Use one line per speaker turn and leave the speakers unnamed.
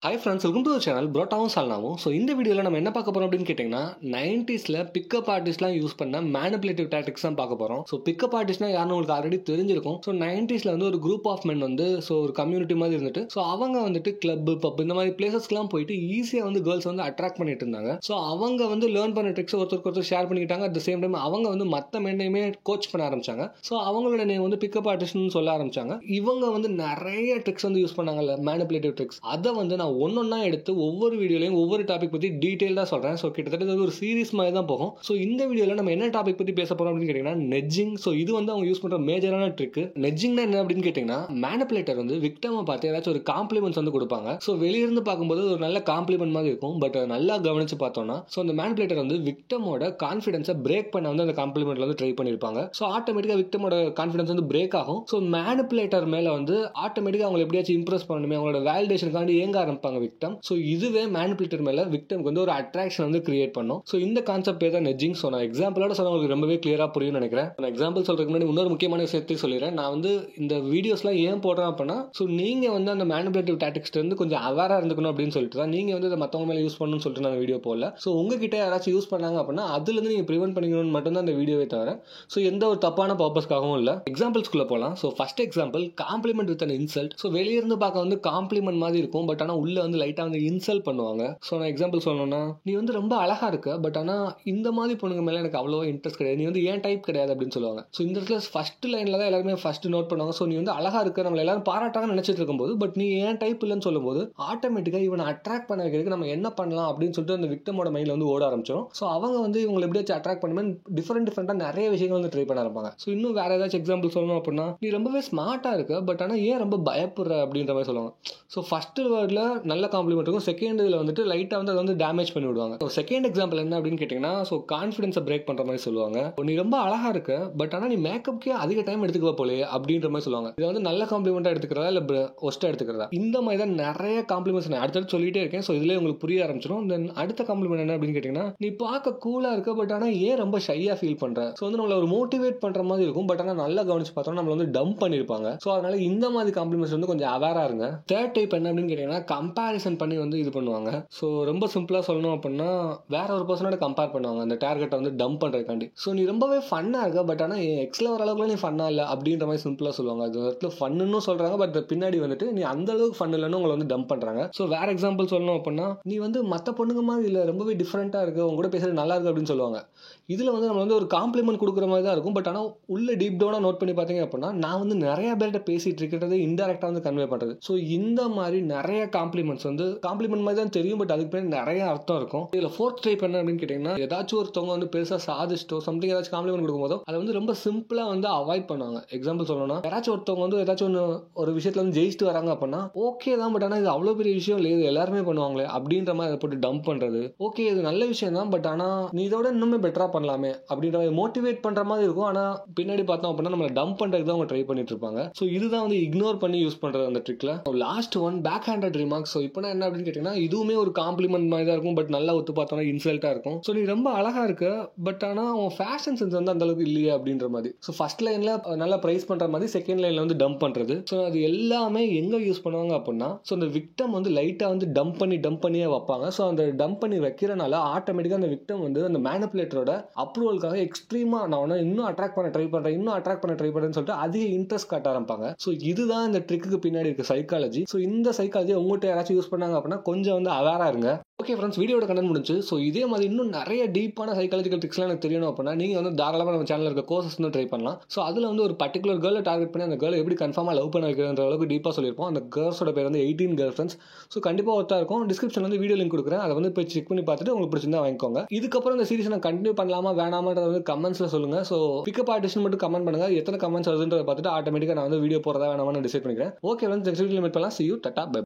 Hi friends, welcome to channel ப்ரோட்டாவும் சால்னாவும். So இந்த வீடியோவில் நம்ம என்ன பார்க்க போகிறோம் அப்படின்னு கேட்டிங்கன்னா, 90s பிக்கப் ஆர்டிஸ்ட்லாம் யூஸ் பண்ண மேனிபுலேட்டிவ் டாக்டிக்ஸ் தான் பார்க்க போகிறோம். ஸோ பிக்கப் ஆர்டிஸ்ட்னா யாருன்னு உங்களுக்கு ஆல்ரெடி தெரிஞ்சிருக்கும். ஸோ 90s ஒரு குரூப் ஆஃப் மென் ஒரு கம்யூனிட்டி மாதிரி இருந்துட்டு, ஸோ அவங்க கிளப் பப் இந்த மாதிரி பிளேசஸ்க்குலாம் போயிட்டு ஈஸியாக கேர்ள்ஸ் அட்ராக்ட் பண்ணிட்டு இருந்தாங்க. ஸோ அவங்க லேர்ன் பண்ண ட்ரிக்ஸ் ஒருத்தருக்கு ஒருத்தர் ஷேர் பண்ணிக்கிட்டாங்க. அட் த சேம் டைம் அவங்க மற்ற மென்னையுமே கோச் பண்ண ஆரம்பிச்சாங்க. ஸோ அவங்களோட நேம் பிக்கப் ஆர்டிஸ்ட்னு சொல்ல ஆரம்பிச்சாங்க. இவங்க நிறைய ட்ரிக்ஸ் யூஸ் பண்ணாங்கல்ல, மேனிபுலேட்டிவ் ட்ரிக்ஸ். அதை நான் ஒன்னொன்னா எடுத்து ஒவ்வொரு வீடியோலையும் ஒவ்வொரு டாபிக் பத்தி டீடைலா சொல்றேன். ஸோ கிட்டத்தட்ட ஒரு சீரிஸ் மாதிரி தான் போகும். ஸோ இந்த வீடியோல நம்ம என்ன டாபிக் பத்தி பேச போறோம் அப்படின்னு கேட்டீங்கன்னா, நெட்ஜிங். ஸோ இது அவங்க யூஸ் பண்ற மேஜரான ட்ரிக். நெட்ஜிங்னா என்ன அப்படின்னு கேட்டீங்கன்னா, மேனிபுலேட்டர் விக்டிமை பார்த்து ஏதாச்சும் ஒரு காம்ப்ளிமெண்ட்ஸ் கொடுப்பாங்க. ஸோ வெளியிருந்து பார்க்கும்போது ஒரு நல்ல காம்ப்ளிமெண்ட் மாதிரி இருக்கும். பட் நல்லா கவனிச்சு பார்த்தோம்னா, ஸோ அந்த மேனிபுலேட்டர் விக்டிமோட கான்ஃபிடன்ஸை பிரேக் பண்ண அந்த காம்ப்ளிமெண்ட்ல ட்ரை பண்ணிருப்பாங்க. ஸோ ஆட்டோமேட்டிக்கா விக்டிமோட கான்ஃபிடன்ஸ் பிரேக் ஆகும். ஸோ மேனிபுலேட்டர் மேல ஆட்டோமேட்டிக்கா அவங்க எப்படியாச்சும் இம்ப்ரெஸ் பண்ணணுமே, அவங்களோட வேலிடேஷனுக்காண்டி ஏங்க ஆரம்பிப்பாங்க விக்டம். ஸோ இதுவே மேனிபுலேட்டர் மேல விக்டம்க்கு ஒரு அட்ராக்ஷன் கிரியேட் பண்ணும். ஸோ இந்த கான்செப்ட் பேர் தான் நெட்ஜிங். ஸோ நான் எக்ஸாம்பிளோட சொன்னா உங்களுக்கு ரொம்பவே கிளியரா புரியும் நினைக்கிறேன். நான் எக்ஸாம்பிள் சொல்றதுக்கு முன்னாடி இன்னொரு முக்கியமான விஷயத்தை சொல்லிடுறேன். நான் இந்த வீடியோஸ்லாம் ஏன் போடுறேன் அப்படின்னா, ஸோ நீங்க அந்த மேனிபுலேட்டிவ் டாக்டிக்ஸ் கொஞ்சம் அவேரா இருந்துக்கணும் அப்படின்னு சொல்லிட்டு தான் நீங்க இதை மற்றவங்க மேல யூஸ் பண்ணணும்னு சொல்லிட்டு நான் வீடியோ போடல. ஸோ உங்ககிட்ட யாராச்சும் யூஸ் பண்ணாங்க அப்படின்னா அதுல இருந்து நீங்க ப்ரிவென்ட் பண்ணிக்கணும்னு மட்டும் தான் இந்த வீடியோவே தவிர ஸோ எந்த ஒரு தப்பான பர்பஸ்க்காகவும் இல்லை. எக்ஸாம்பிள்ஸ்குள்ள போகலாம். So first example, compliment with an insult. So வெளியிருந்து பார்க்க காம்ப்ளிமெண்ட் மாதிரி இருக்கும். பட் ஆனால் உள்ள லைட்டா இன்சல்ட் பண்ணுவாங்க. ஸோ நான் எக்ஸாம்பிள் சொல்லணும்னா, நீ ரொம்ப அழகா இருக்க, பட் ஆனால் இந்த மாதிரி பொண்ணுங்க மேலே எனக்கு அவ்வளோ இன்ட்ரெஸ்ட் கிடையாது, நீ ஏன் டைப் கிடையாது அப்படின்னு சொல்லுவாங்க. ஸோ இந்த இடத்துல ஃபர்ஸ்ட் லைன்ல தான் எல்லாருமே ஃபர்ஸ்ட் நோட் பண்ணுவாங்க. ஸோ நீ அழகா இருக்க, நம்மள எல்லாரும் பாராட்டாங்கன்னு நினைச்சிட்டு இருக்கும்போது, பட் நீ ஏன் டைப் இல்லைன்னு சொல்லும்போது ஆட்டோமேட்டிக்கா இவனை அட்ராக்ட் பண்ண வைக்கிறதுக்கு நம்ம என்ன பண்ணலாம் அப்படின்னு சொல்லிட்டு அந்த விக்டமோட மைண்ட்ல ஓட ஆரம்பிச்சிடும். ஸோ அவங்க இவங்களை எப்படியாச்சும் அட்ராக்ட் பண்ணுமே டிஃபரெண்டா நிறைய விஷயங்கள் ட்ரை பண்ண ஆரம்பிப்பாங்க. ஸோ இன்னும் வேற ஏதாச்சும் எக்ஸாம்பிள் சொல்லணும் அப்படின்னா, நீ ரொம்பவே ஸ்மார்ட்டா இருக்க, பட் ஆனால் ஏன் ரொம்ப பயப்படுற அப்படின்ற மாதிரி சொல்லுவாங்க. ஸோ ஃபர்ஸ்ட் வேர்ட்ல நல்ல காம்ப்ளிமெண்ட் இருக்கும், செகண்ட் இதுல லைட்டா அதை டேமேஜ் பண்ணி விடுவாங்க. ஸோ செகண்ட் எக்ஸாம்பிள் என்ன அப்படின்னு கேட்டீங்கன்னா, ஸோ கான்ஃபிடன்ஸை பிரேக் பண்ற மாதிரி சொல்லுவாங்க. நீ ரொம்ப அழகா இருக்க, பட் ஆனால் நீ மேக்கப்க்கே அதிக டைம் எடுத்துக்குவ போலே அப்படின்ற மாதிரி சொல்லுவாங்க. இதை நல்ல காம்ப்ளிமெண்டா எடுத்துக்கிறதா இல்ல ஒஸ்டா எடுத்துக்கிறதா, இந்த மாதிரி தான் நிறைய காம்ப்ளிமெண்ட்ஸ் நான் அடுத்தடுத்து சொல்லிட்டே இருக்கேன். ஸோ இதுல உங்களுக்கு புரிய ஆரம்பிச்சிடும். தென் அடுத்த காம்ப்ளிமெண்ட் என்ன அப்படின்னு கேட்டீங்கன்னா, நீ பார்க்க கூலா இருக்க, பட் ஆனால் ஏன் ரொம்ப ஷையா ஃபீல் பண்ற. ஸோ நம்மள ஒரு மோட்டிவேட் பண்ற மாதிரி இருக்கும். பட் ஆனால் நல்லா கவனிச்சு பார்த்தோம்னா நம்மள டம்ப் பண்ணிருப்பாங்க. ஸோ அதனால இந்த மாதிரி காம்ப்ளிமெண்ட்ஸ் கொஞ்சம் அவேரா இருங்க. தேர்ட் டைப் என்ன அப்படின்னு கேட்டீங்கன்னா, கம்பேரிசன் பண்ணி இது பண்ணுவாங்க. ஸோ ரொம்ப சிம்பிளா சொல்லணும் அப்படின்னா, வேற ஒரு பர்சனோட கம்பேர் பண்ணுவாங்க அந்த டார்கெட்டை டம்ப் பண்றதுக்காண்டி. ஸோ நீ ரொம்பவே ஃபன்னா இருக்க, பட் ஆனால் எக்ஸ்ல வர அளவுக்கு நீ ஃபன்னா இல்லை அப்படின்ற மாதிரி சிம்பிளா சொல்லுவாங்க. அது இடத்துல ஃபன்னு சொல்றாங்க, பட் பின்னாடி நீ அந்த அளவுக்கு ஃபன் இல்லைன்னு உங்களை டம்ப் பண்றாங்க. ஸோ வேற எக்ஸாம்பிள் சொல்லணும் அப்படின்னா, நீ மற்ற பொண்ணுங்க மாதிரி இல்லை, ரொம்பவே டிஃப்ரெண்டா இருக்கு, உங்க கூட பேசுறது நல்லா இருக்கு அப்படின்னு சொல்லுவாங்க. இதுல நம்ம ஒரு காம்ப்ளிமெண்ட் கொடுக்குற மாதிரி தான் இருக்கும். பட் ஆனால் உள்ள டீப் டவுனா நோட் பண்ணி பார்த்தீங்க அப்படின்னா, நான் நிறைய பேர்கிட்ட பேசிட்டு இருக்கிறது இன்டெரக்டா கன்வே பண்றது. ஸோ இந்த மாதிரி நிறைய காம்ப்ளிமெண்ட்ஸ் காம்ப்ளிமெண்ட் மாதிரி தான் தெரியும், பட் அதுக்கு பேர் நிறைய அர்த்தம் இருக்கும். இதுல ஃபோர்த் டைப் என்ன அப்படின்னு கேட்டீங்கன்னா, ஏதாச்சும் ஒருத்தவங்க பெருசா சாதிச்சிட்டோ சம்திங் ஏதாச்சும் காம்ப்ளிமெண்ட் கொடுக்கும்போதோ அதை ரொம்ப சிம்பிளா அவாய்ட் பண்ணுவாங்க. எக்ஸாம்பிள் சொல்லணும்னா, யாராச்சும் ஒருத்தவங்க ஏதாச்சும் ஒரு விஷயத்துல ஜெயிச்சுட்டு வராங்க அப்படின்னா, ஓகே தான், பட் ஆனால் இது அவ்வளவு பெரிய விஷயம் இல்லை, இது எல்லாருமே பண்ணுவாங்களே அப்படின்ற மாதிரி அதை போட்டு டம்ப் பண்றது. ஓகே இது நல்ல விஷயம் தான், பட் ஆனா நீ இதோட இன்னுமே பெட்டரா பண்ணலாமே அப்படின்ற மோட்டிவேட் பண்ற மாதிரி இருக்கும். ஆனா பின்னாடி பார்த்தோம் அப்படின்னா நம்மள டம்ப் பண்றதுக்கு தான் அவங்க ட்ரை பண்ணிட்டு இருப்பாங்க. ஸோ இதுதான் இக்னோர் பண்ணி யூஸ் பண்றது அந்த ட்ரிக்ல. Last one, back handed remarks. So இப்போ என்ன அப்படின்னு கேட்டீங்கன்னா, இதுவுமே ஒரு காம்ப்ளிமெண்ட் மாதிரி தான் இருக்கும், பட் நல்லா ஒத்து பார்த்தோம்னா இன்சல்ட்டா இருக்கும். ஸோ நீ ரொம்ப அழகா இருக்க, பட் ஆனா உன் ஃபேஷன் சென்ஸ் அந்த அளவுக்கு இல்லையா அப்படின்ற மாதிரி. ஸோ ஃபர்ஸ்ட் லைன்ல நல்லா பிரைஸ் பண்ற மாதிரி, செகண்ட் லைன்ல டம்ப் பண்றது. ஸோ அது எல்லாமே எங்க யூஸ் பண்ணுவாங்க அப்படின்னா, ஸோ அந்த விக்டம் லைட்டா டம்ப் பண்ணியே வைப்பாங்க. ஸோ அந்த டம்ப் பண்ணி வைக்கிறனால ஆட்டோமேட்டிக்கா அந்த விக்டம் அந்த மேனிபுலேட்டரோட அப்ரூவலுக்காக எக்ஸ்ட்ரீமா நான் இன்னும் அட்ராக்ட் பண்ண ட்ரை பண்றேன்னு சொல்லிட்டு அதிக இன்ட்ரெஸ்ட் காட்ட ஆரம்பிப்பாங்க. ஸோ இதுதான் இந்த ட்ரிக்கு பின்னாடி இருக்க சைக்காலஜி. ஸோ இந்த சைக்காலஜி உங்கள்கிட்ட யாராச்சும் யூஸ் பண்ணாங்க அப்படின்னா கொஞ்சம் அவேரா இருங்க. ஓகே ஃப்ரெண்ட்ஸ், வீடியோட கண்டென்ட் முடிஞ்சு. ஸோ இதே மாதிரி இன்னும் நிறைய டீப்பான சைக்காலஜிக்கல் ட்ரிக்ஸ்லாம் எனக்கு தெரியணும் அப்படின்னா நீங்கள் தாராளமாக நம்ம சேனலில் இருக்க கோர்சஸ் ட்ரை பண்ணலாம். ஸோ அதில் ஒரு பர்டிகுலர் கேர்ளை டார்கெட் பண்ணி அந்த கேர்ளை எப்படி கன்ஃபார்மாக லவ் பண்ண வைக்கிறன்ற அளவுக்கு டீப்பாக சொல்லியிருப்போம். அந்த கேர்ள்ஸோட பேர் 18 கேர்ள் ஃப்ரெண்ட்ஸ். ஸோ கண்டிப்பாக ஒருத்தா இருக்கும். டிஸ்கிரிப்ஷன் வீடியோ லிங்க் கொடுக்குறேன், அதை போய் செக் பண்ணி பார்த்துட்டு உங்களுக்கு பிடிச்சிருந்தா வாங்கிக்கோங்க. இதுக்கப்புறம் இந்த சீரிஸ் நான் கண்டினியூ பண்ணலாமா வேணாமான்றத கமெண்ட்ஸ்ல சொல்லுங்க. ஸோ பிக்கப் ஆர்டிஸ்ட் மட்டும் கமெண்ட் பண்ணுங்க. எத்தனை கமெண்ட்ஸ் வருதுன்றதை பார்த்துட்டு ஆட்டோமேட்டிக்காக நான் வீடியோ போறதா வேணாமான்னு டிசைட் பண்ணிக்கிறேன். ஓகே ஃப்ரெண்ட்ஸ், நெக்ஸ்ட் வீடியோல மீட் பண்ணலாம். See you, tata, by.